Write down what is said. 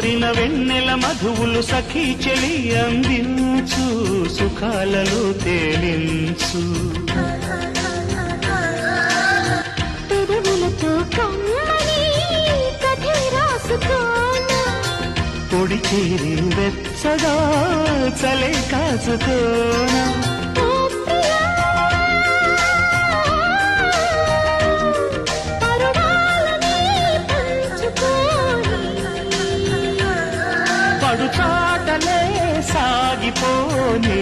కోరిన వెన్నెల మధువులు సఖీ చెలి అందించు సుఖాలలో తేలించు పెదవులతో కమ్మని కథే రాసుకోనా పొడి చేరి వెచ్చగా చలే కాచుకోనా పడుచాటలే సాగిపోనీ